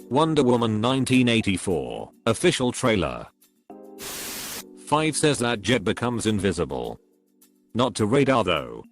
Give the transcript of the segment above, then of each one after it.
Wonder Woman 1984, official trailer. 5 says that Jet becomes invisible. Not to radar though.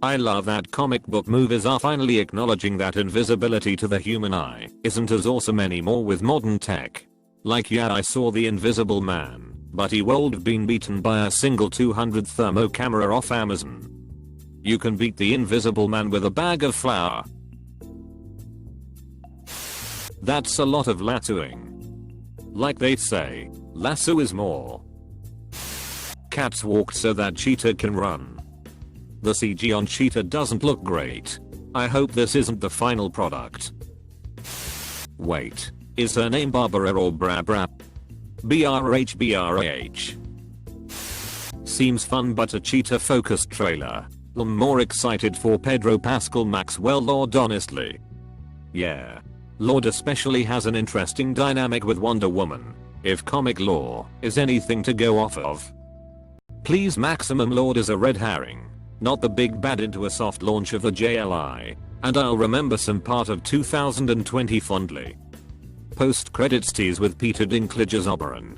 I love that comic book movies are finally acknowledging that invisibility to the human eye isn't as awesome anymore with modern tech. Like yeah, I saw the Invisible Man, but he would have been beaten by a single 200 thermo camera off Amazon. You can beat the Invisible Man with a bag of flour. That's a lot of lassoing. Like they say, lasso is more. Cats walked so that Cheetah can run. The CG on Cheetah doesn't look great. I hope this isn't the final product. Wait, is her name Barbara or Brabra? BRH. Seems fun but a Cheetah focused trailer. I'm more excited for Pedro Pascal Maxwell Lord honestly. Yeah. Lord especially has an interesting dynamic with Wonder Woman, if comic lore is anything to go off of. Please Maximum Lord is a red herring, not the big bad into a soft launch of the JLI, and I'll remember some part of 2020 fondly. Post-credits tease with Peter Dinklage's Oberon.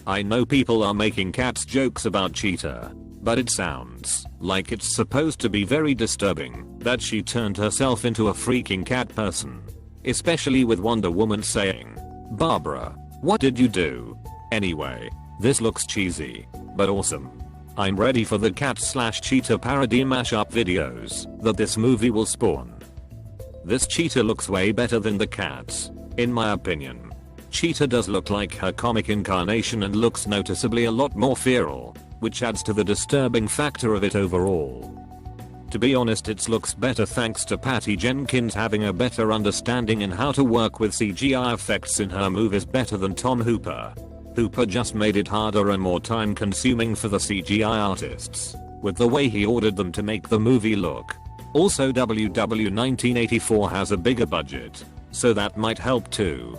I know people are making cats jokes about Cheetah, but it sounds like it's supposed to be very disturbing that she turned herself into a freaking cat person. Especially with Wonder Woman saying, "Barbara, what did you do?" Anyway, this looks cheesy, but awesome. I'm ready for the cat/cheetah parody mashup videos that this movie will spawn. This cheetah looks way better than the cats, in my opinion. Cheetah does look like her comic incarnation and looks noticeably a lot more feral, which adds to the disturbing factor of it overall. To be honest, it looks better thanks to Patty Jenkins having a better understanding in how to work with CGI effects in her movies better than Tom Hooper. Hooper just made it harder and more time consuming for the CGI artists, with the way he ordered them to make the movie look. Also WW 1984 has a bigger budget, so that might help too.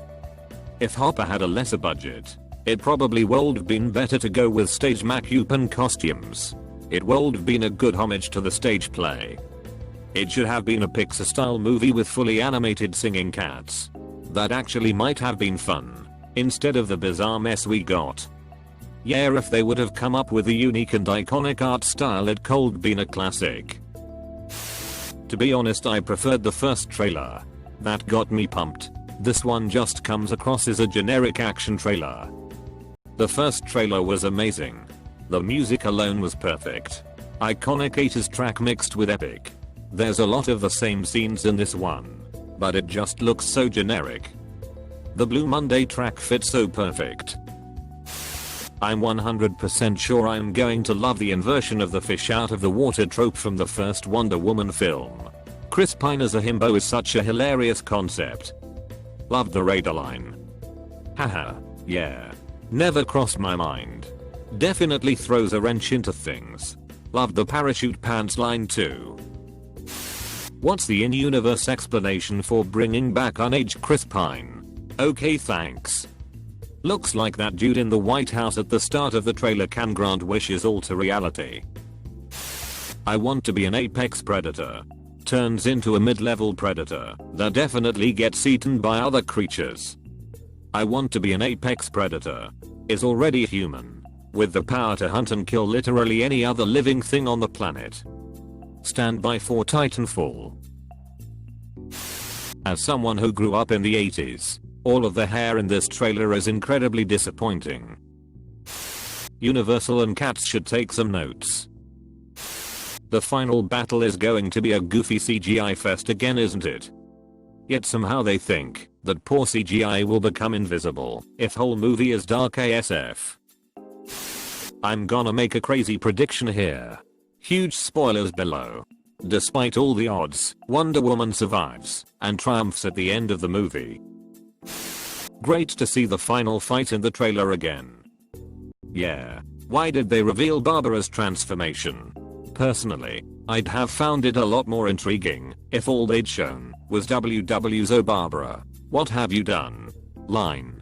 If Hopper had a lesser budget, it probably would have been better to go with stage macupan costumes. It would have been a good homage to the stage play. It should have been a Pixar style movie with fully animated singing cats. That actually might have been fun, instead of the bizarre mess we got. Yeah, if they would have come up with a unique and iconic art style, it could have been a classic. To be honest, I preferred the first trailer. That got me pumped. This one just comes across as a generic action trailer. The first trailer was amazing. The music alone was perfect. Iconic 80s track mixed with epic. There's a lot of the same scenes in this one, but it just looks so generic. The Blue Monday track fits so perfect. I'm 100% sure I'm going to love the inversion of the fish out of the water trope from the first Wonder Woman film. Chris Pine as a himbo is such a hilarious concept. Loved the radar line. Haha, yeah. Never crossed my mind. Definitely throws a wrench into things. Loved the parachute pants line too. What's the in-universe explanation for bringing back unaged Chris Pine? Okay, thanks. Looks like that dude in the White House at the start of the trailer can grant wishes all to reality. I want to be an apex predator. Turns into a mid-level predator that definitely gets eaten by other creatures. I want to be an apex predator. Is already human, with the power to hunt and kill literally any other living thing on the planet. Stand by for Titanfall. As someone who grew up in the 80s, all of the hair in this trailer is incredibly disappointing. Universal and cats should take some notes. The final battle is going to be a goofy CGI fest again, isn't it? Yet somehow they think that poor CGI will become invisible if whole movie is dark ASF. I'm gonna make a crazy prediction here. Huge spoilers below. Despite all the odds, Wonder Woman survives and triumphs at the end of the movie. Great to see the final fight in the trailer again. Yeah, why did they reveal Barbara's transformation? Personally, I'd have found it a lot more intriguing if all they'd shown was WW's "Oh Barbara, what have you done?" line.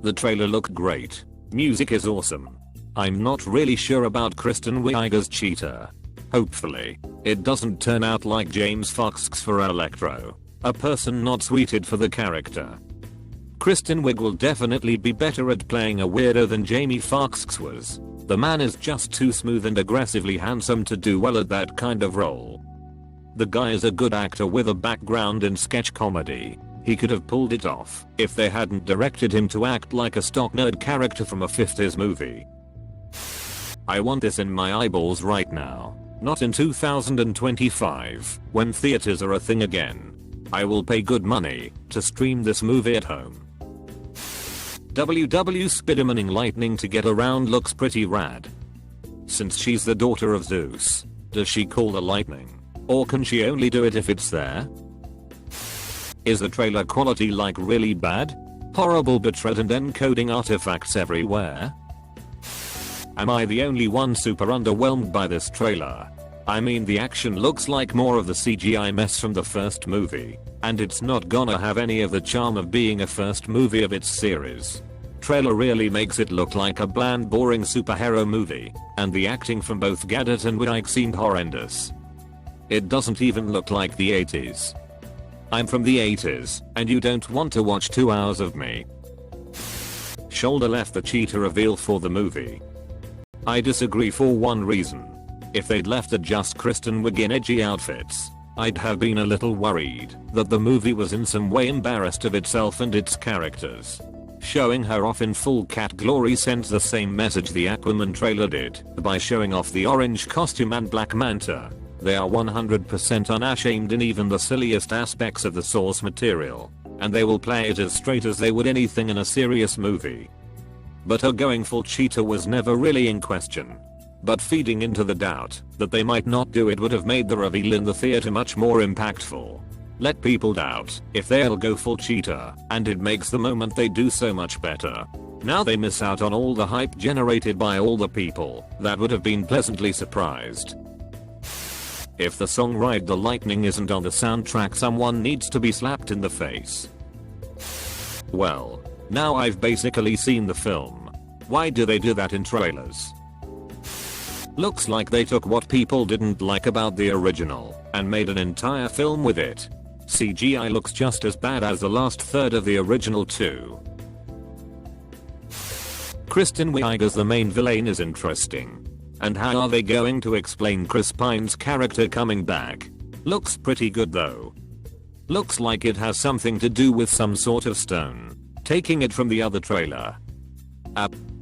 The trailer looked great. Music is awesome. I'm not really sure about Kristen Wiig as Cheetah. Hopefully, it doesn't turn out like James Foxx for Electro, a person not suited for the character. Kristen Wiig will definitely be better at playing a weirdo than Jamie Foxx was. The man is just too smooth and aggressively handsome to do well at that kind of role. The guy is a good actor with a background in sketch comedy. He could have pulled it off if they hadn't directed him to act like a stock nerd character from a 50s movie. I want this in my eyeballs right now, not in 2025, when theaters are a thing again. I will pay good money to stream this movie at home. WW Spidermaning lightning to get around looks pretty rad. Since she's the daughter of Zeus, does she call the lightning? Or can she only do it if it's there? Is the trailer quality like really bad? Horrible bitrate and encoding artifacts everywhere? Am I the only one super underwhelmed by this trailer? I mean, the action looks like more of the CGI mess from the first movie, and it's not gonna have any of the charm of being a first movie of its series. Trailer really makes it look like a bland, boring superhero movie, and the acting from both Gadot and Wright seemed horrendous. It doesn't even look like the 80s. I'm from the 80s, and you don't want to watch 2 hours of me. Shoulder left the cheetah reveal for the movie. I disagree for one reason. If they'd left it just Kristen Wiig in edgy outfits, I'd have been a little worried that the movie was in some way embarrassed of itself and its characters. Showing her off in full cat glory sends the same message the Aquaman trailer did by showing off the orange costume and Black Manta. They are 100% unashamed in even the silliest aspects of the source material, and they will play it as straight as they would anything in a serious movie. But her going full cheetah was never really in question. But feeding into the doubt that they might not do it would have made the reveal in the theater much more impactful. Let people doubt if they'll go full cheetah, and it makes the moment they do so much better. Now they miss out on all the hype generated by all the people that would have been pleasantly surprised. If the song Ride the Lightning isn't on the soundtrack, someone needs to be slapped in the face. Well, now I've basically seen the film. Why do they do that in trailers? Looks like they took what people didn't like about the original and made an entire film with it. CGI looks just as bad as the last third of the original too. Kristen Wiig as the main villain is interesting. And how are they going to explain Chris Pine's character coming back? Looks pretty good though. Looks like it has something to do with some sort of stone. Taking it from the other trailer.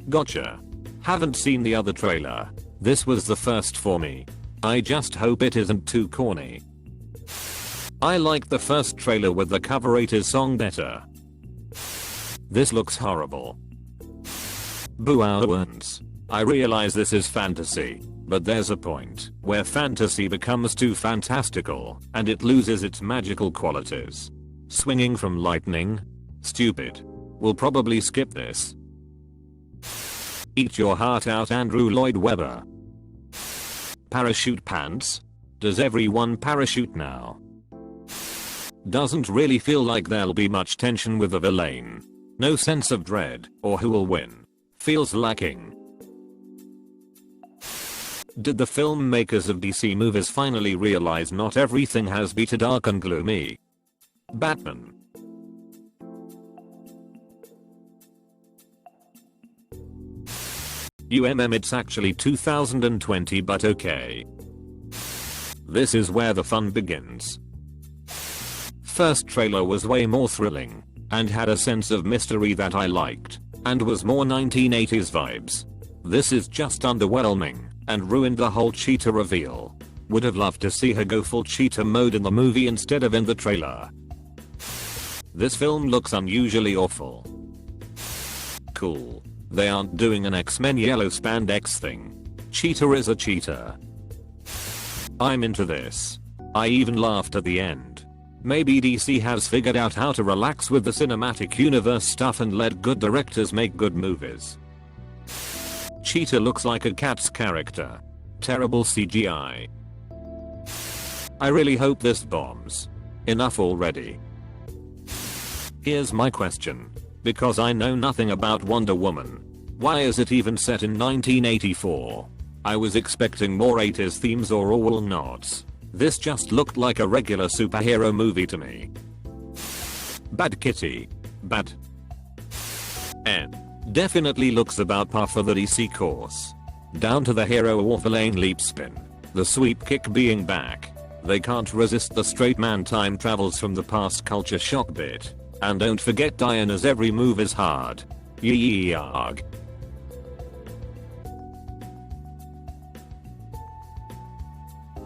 Gotcha. Haven't seen the other trailer. This was the first for me. I just hope it isn't too corny. I liked the first trailer with the cover 80s song better. This looks horrible. Boo ones. I realize this is fantasy, but there's a point where fantasy becomes too fantastical and it loses its magical qualities. Swinging from lightning? Stupid. We'll probably skip this. Eat your heart out, Andrew Lloyd Webber. Parachute pants? Does everyone parachute now? Doesn't really feel like there'll be much tension with the villain. No sense of dread or who will win. Feels lacking. Did the filmmakers of DC movies finally realize not everything has to be dark and gloomy? Batman. It's actually 2020, but okay. This is where the fun begins. First trailer was way more thrilling and had a sense of mystery that I liked and was more 1980s vibes. This is just underwhelming and ruined the whole cheetah reveal. Would have loved to see her go full cheetah mode in the movie instead of in the trailer. This film looks unusually awful. Cool. They aren't doing an X-Men yellow spandex thing. Cheetah is a cheetah. I'm into this. I even laughed at the end. Maybe DC has figured out how to relax with the cinematic universe stuff and let good directors make good movies. Cheetah looks like a cat's character. Terrible CGI. I really hope this bombs. Enough already. Here's my question. Because I know nothing about Wonder Woman. Why is it even set in 1984? I was expecting more 80s themes or all nods. This just looked like a regular superhero movie to me. Bad kitty. Bad. N. Definitely looks about par for the DC course. Down to the hero awful lane leap spin. The sweep kick being back. They can't resist the straight man time travels from the past culture shock bit. And don't forget Diana's every move is hard. Yeearg.